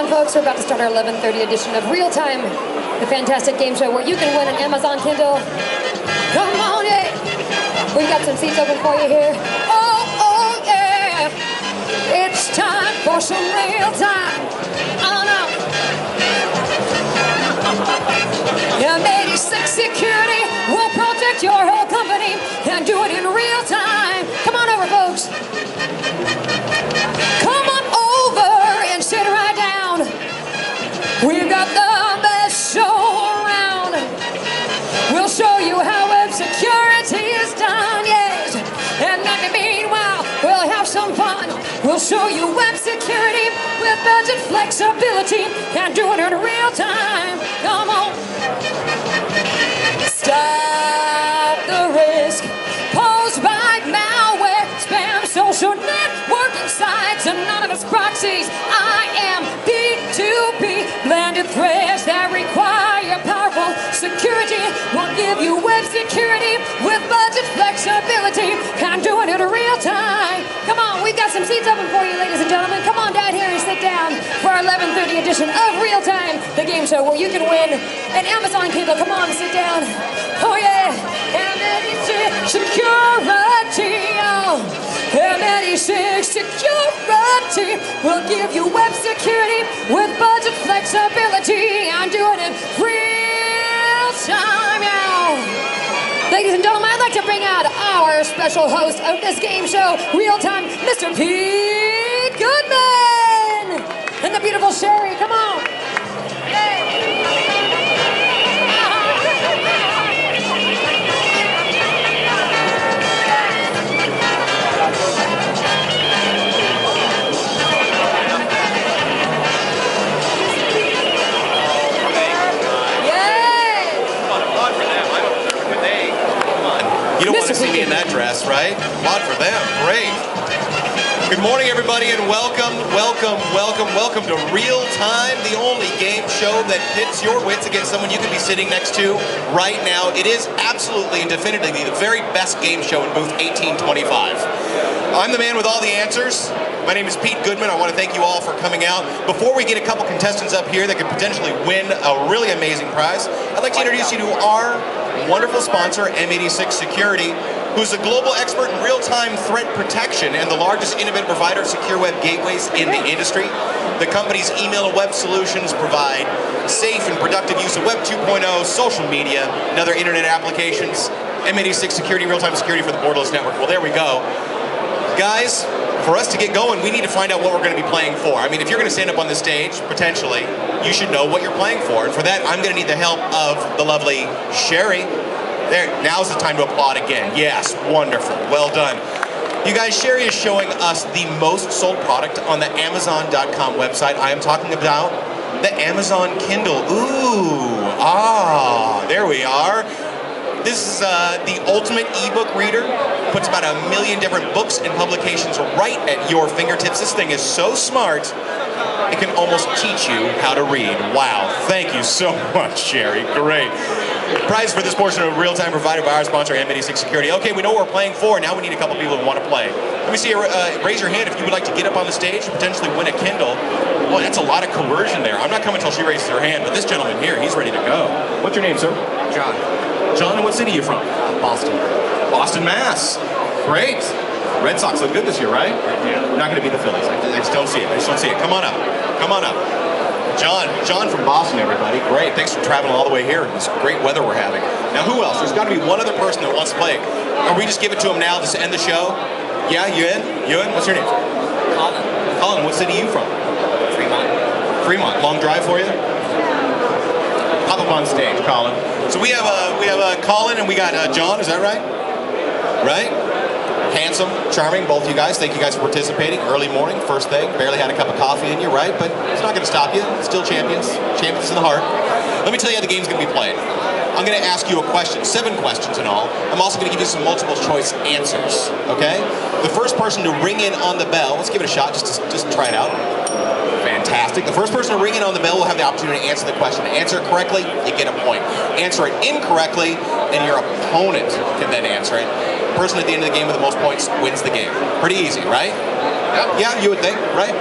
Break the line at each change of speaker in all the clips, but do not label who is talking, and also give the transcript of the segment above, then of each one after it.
down, folks. We're about to start our 11:30 edition of Real-Time, the fantastic game show where you can win an Amazon Kindle. Come on, yeah. We've got some seats open for you here. Oh, yeah. It's time for some real time. Oh, no. M86 Security will protect your whole company and do it in real time. Come on over, folks. Come on over and sit right down. We've got the best show around. We'll show you how web security is done, yes. And in the meanwhile, we'll have some fun. We'll show you web security with budget flexibility and do it in real time. Come on. Stop the risk posed by malware, spam, social networking sites, anonymous proxies. I am B2B, blended threads that require powerful security. We'll give you web security with budget flexibility and do it in real time. Come on, we've got some seats open for you, ladies and gentlemen. Come on down here and sit down for our 11:30 edition of Real Time, the game show where you can win an Amazon Kindle. Come on, sit down. Oh yeah, M86 Security. Oh, M86 Security will give you web security with budget flexibility and do it in real time. Yeah. Ladies and gentlemen, I'd like to bring out our special host of this game show, Real Time, Mr. Pete Goodman, and the beautiful Sherry. Come on. Hey.
You don't want to see me in that dress, right? Applaud for them. Great. Good morning, everybody, and welcome to Real Time, the only game show that pits your wits against someone you could be sitting next to right now. It is absolutely and definitively the very best game show in booth 1825. I'm the man with all the answers. My name is Pete Goodman. I want to thank you all for coming out. Before we get a couple contestants up here that could potentially win a really amazing prize, I'd like to introduce you to our wonderful sponsor, M86 Security, who's a global expert in real-time threat protection and the largest innovative provider of secure web gateways in the industry. The company's email and web solutions provide safe and productive use of Web 2.0, social media, and other internet applications. M86 Security, real-time security for the borderless network. Well, there we go. Guys, for us to get going, we need to find out what we're going to be playing for. I mean, if you're going to stand up on this stage, potentially, you should know what you're playing for. And for that, I'm going to need the help of the lovely Sherry. There, now's the time to applaud again. Yes, wonderful. Well done. You guys, Sherry is showing us the most sold product on the Amazon.com website. I am talking about the Amazon Kindle. Ooh, there we are. This is the ultimate ebook reader. Puts about 1 million different books and publications right at your fingertips. This thing is so smart, it can almost teach you how to read. Wow, thank you so much, Sherry. Great. Prize for this portion of Real Time provided by our sponsor, M86 Security. Okay, we know what we're playing for. Now we need a couple people who want to play. Let me see you raise your hand if you would like to get up on the stage and potentially win a Kindle. Well, that's a lot of coercion there. I'm not coming until she raises her hand, but this gentleman here, he's ready to go. What's your name, sir?
John.
John, and what city are you from?
Boston.
Boston, Mass. Great. Red Sox look good this year, right?
Yeah.
Not going to beat the Phillies. I just don't see it. I just don't see it. Come on up. Come on up. John from Boston, everybody. Great. Thanks for traveling all the way here. This great weather we're having. Now, who else? There's got to be one other person that wants to play. Or we just give it to him now to end the show? Yeah, you in? You in? What's your name?
Colin.
Colin, what city are you from?
Fremont.
Fremont. Long drive for you? Hop up on stage, Colin. So we have Colin and we got John. Is that right? Right? Handsome, charming, both you guys. Thank you guys for participating. Early morning, first thing. Barely had a cup of coffee in you, right? But it's not going to stop you. Still champions. Champions in the heart. Let me tell you how the game's going to be played. I'm going to ask you a question, 7 questions in all. I'm also going to give you some multiple choice answers, okay? The first person to ring in on the bell, let's give it a shot, just try it out. Fantastic. The first person to ring in on the bell will have the opportunity to answer the question. Answer it correctly, you get a point. Answer it incorrectly, and your opponent can then answer it. The person at the end of the game with the most points wins the game. Pretty easy, right? Yeah, you would think, right?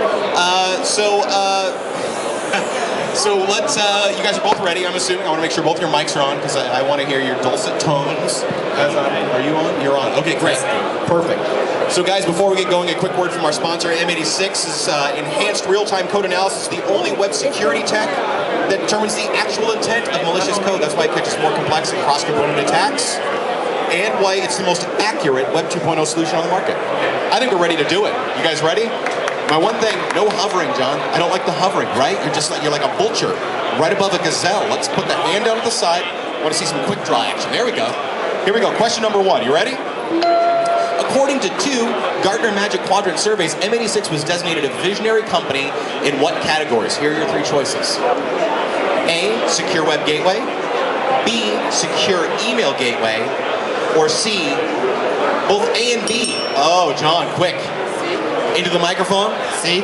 So let's, you guys are both ready, I'm assuming. I want to make sure both your mics are on because I want to hear your dulcet tones. Are you on? You're on. Okay, great. Perfect. So guys, before we get going, a quick word from our sponsor. M86 is enhanced real-time code analysis, the only web security tech that determines the actual intent of malicious code. That's why it catches more complex and cross-component attacks, and why it's the most accurate Web 2.0 solution on the market. I think we're ready to do it. You guys ready? My one thing, no hovering, John. I don't like the hovering, right? You're like a vulture right above a gazelle. Let's put the hand down at the side. I want to see some quick draw action. There we go. Here we go. Question number 1. You ready? According to 2 Gartner Magic Quadrant surveys, M86 was designated a visionary company in what categories? Here are your 3 choices. A, secure web gateway. B, secure email gateway. Or C, both A and B. Oh, John, quick. Into the microphone. C?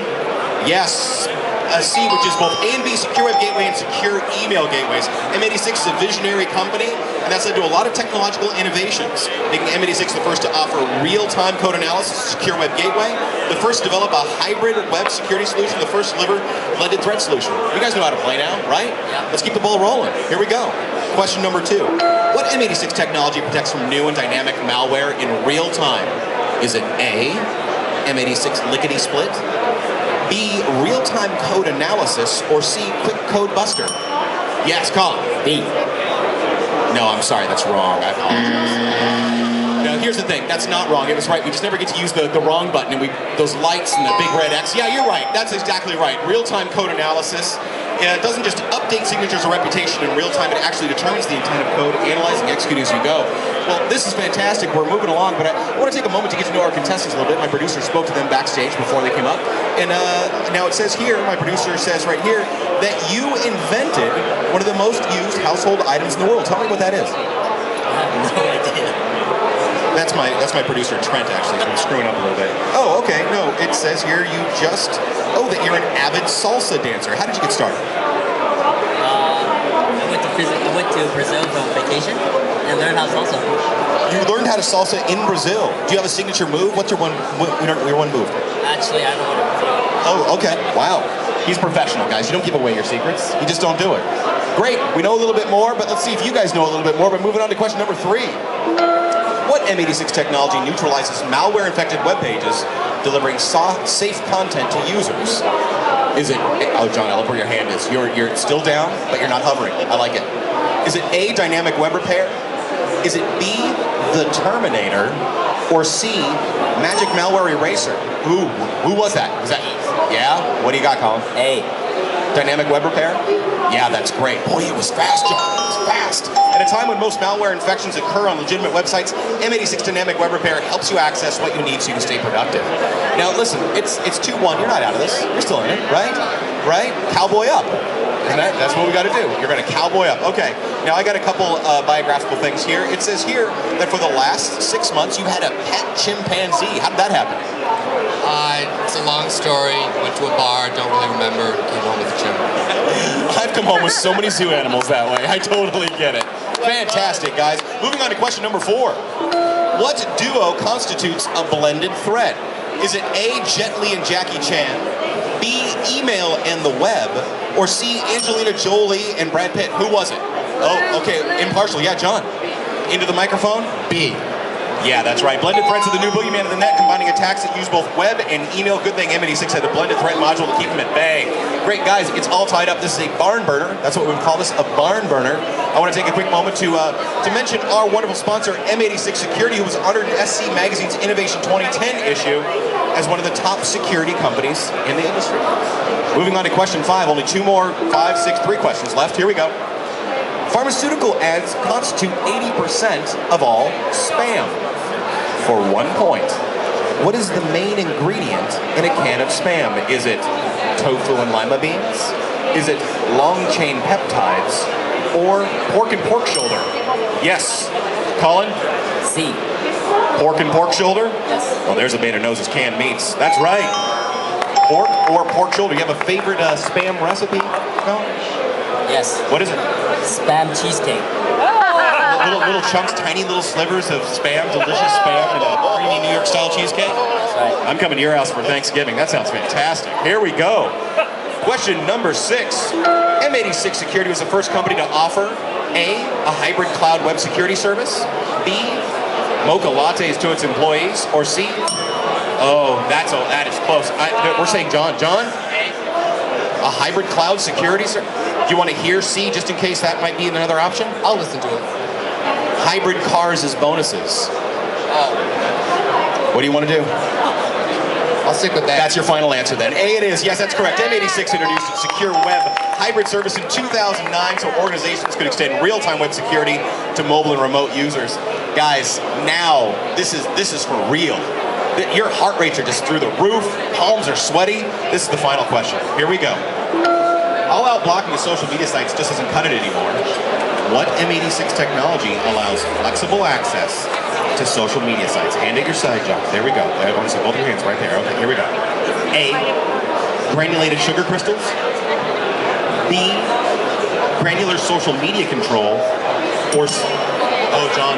Yes. A C, which is both A and B, secure web gateway and secure email gateways. M86 is a visionary company, and that's led to a lot of technological innovations, making M86 the first to offer real-time code analysis, secure web gateway, the first to develop a hybrid web security solution, the first to deliver blended threat solution. You guys know how to play now, right?
Yeah.
Let's keep the ball rolling. Here we go. Question number 2. What M86 technology protects from new and dynamic malware in real time? Is it A, M86 lickety-split, B, real-time code analysis, or C, quick code buster? Yes, Colin.
B.
No, I'm sorry, that's wrong. I apologize. Now, here's the thing. That's not wrong. It was right. We just never get to use the wrong button, and those lights and the big red X. Yeah, you're right. That's exactly right. Real-time code analysis. It doesn't just update signatures or reputation in real time, it actually determines the intent of code, analyzing, executing as you go. Well, this is fantastic. We're moving along, but I want to take a moment to get to know our contestants a little bit. My producer spoke to them backstage before they came up. And now it says here, my producer says right here, that you invented one of the most used household items in the world. Tell me what that is.
I have no idea.
That's my producer, Trent, actually. I'm screwing up a little bit. Oh, okay. No, it says here that you're an avid salsa dancer. How did you get started?
I went to Brazil on vacation and learned how to salsa.
You learned how to salsa in Brazil. Do you have a signature move? What's your one move?
Actually, I don't want to.
Oh, okay. Wow. He's professional, guys. You don't give away your secrets. You just don't do it. Great. We know a little bit more, but let's see if you guys know a little bit more. But moving on to question number 3. What M86 technology neutralizes malware-infected web pages, delivering safe content to users? Is it, oh John, I love where your hand is. You're still down, but you're not hovering. I like it. Is it A, dynamic web repair? Is it B, the Terminator? Or C, magic malware eraser? Ooh, who was that? Was that, yeah? What do you got, Colin?
A.
Dynamic web repair? Yeah, that's great. Boy, it was fast, John. It was fast. At a time when most malware infections occur on legitimate websites, M86 Dynamic Web Repair helps you access what you need so you can stay productive. Now, listen, it's 2-1. You're not out of this. You're still in it, right? Right? Cowboy up. Isn't that's what we got to do. You're going to cowboy up. Okay. Now, I got a couple biographical things here. It says here that for the last 6 months, you had a pet chimpanzee. How did that happen?
It's a long story. Went to a bar, don't really remember. Came home with a chimp.
I've come home with so many zoo animals that way. I totally get it. Fantastic, guys. Moving on to question number 4. What duo constitutes a blended thread? Is it A, Jet Li and Jackie Chan, B, email and the web, or C, Angelina Jolie and Brad Pitt? Who was it? Oh, okay, impartial. Yeah, John. Into the microphone. B. Yeah, that's right. Blended threats are the new boogeyman of the net, combining attacks that use both web and email. Good thing M86 had the blended threat module to keep them at bay. Great, guys. It's all tied up. This is a barn burner. That's what we would call this, a barn burner. I want to take a quick moment to mention our wonderful sponsor, M86 Security, who was honored in SC Magazine's Innovation 2010 issue as one of the top security companies in the industry. Moving on to question 5. Only 2 more, 5, 6, 3 questions left. Here we go. Pharmaceutical ads constitute 80% of all spam. For 1 point, what is the main ingredient in a can of spam? Is it tofu and lima beans? Is it long-chain peptides? Or pork and pork shoulder? Yes. Colin?
C.
Pork and pork shoulder?
Yes.
Well, there's a man who knows his canned meats. That's right. Pork or pork shoulder. You have a favorite spam recipe, Colin?
Yes.
What is it?
Spam cheesecake.
Little chunks, tiny little slivers of spam, delicious spam, and a creamy New York style cheesecake.
That's right.
I'm coming to your house for Thanksgiving. That sounds fantastic. Here we go. Question number 6. M86 Security was the first company to offer A, a hybrid cloud web security service, B, mocha lattes to its employees, or C, oh, that is close. We're saying John. John? A hybrid cloud security service? Do you want to hear C just in case that might be another option?
I'll listen to it.
Hybrid cars as bonuses. What do you want to do?
I'll stick with that.
That's your final answer then. A it is. Yes, that's correct. M86 introduced a secure web hybrid service in 2009 so organizations could extend real-time web security to mobile and remote users. Guys, now this is for real. Your heart rates are just through the roof. Palms are sweaty. This is the final question. Here we go. All-out blocking of social media sites just doesn't cut it anymore. What M86 technology allows flexible access to social media sites? Hand at your side, John. There we go. I want to see both your hands right there. Okay, here we go. A, granulated sugar crystals. B, granular social media control. Or oh, John.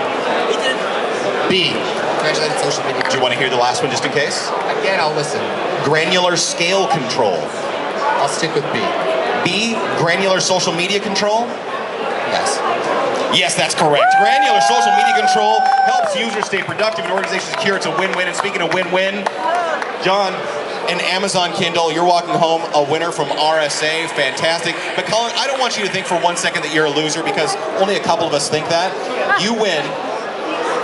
B.
Granular social media.
Do you want to hear the last one just in case?
Again, I'll listen.
Granular scale control.
I'll stick with B.
B, granular social media control.
Yes.
Yes, that's correct. Granular social media control helps users stay productive and organizations secure. It's a win-win. And speaking of win-win, John, an Amazon Kindle, you're walking home a winner from RSA. Fantastic. But Colin, I don't want you to think for 1 second that you're a loser because only a couple of us think that. You win.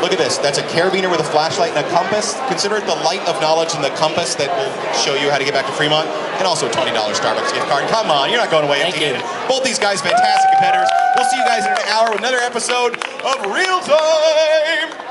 Look at this. That's a carabiner with a flashlight and a compass. Consider it the light of knowledge and the compass that will show you how to get back to Fremont. And also a $20 Starbucks gift card. Come on, you're not going away empty-handed. Both these guys, fantastic competitors. We'll see you guys in an hour with another episode of Real Time.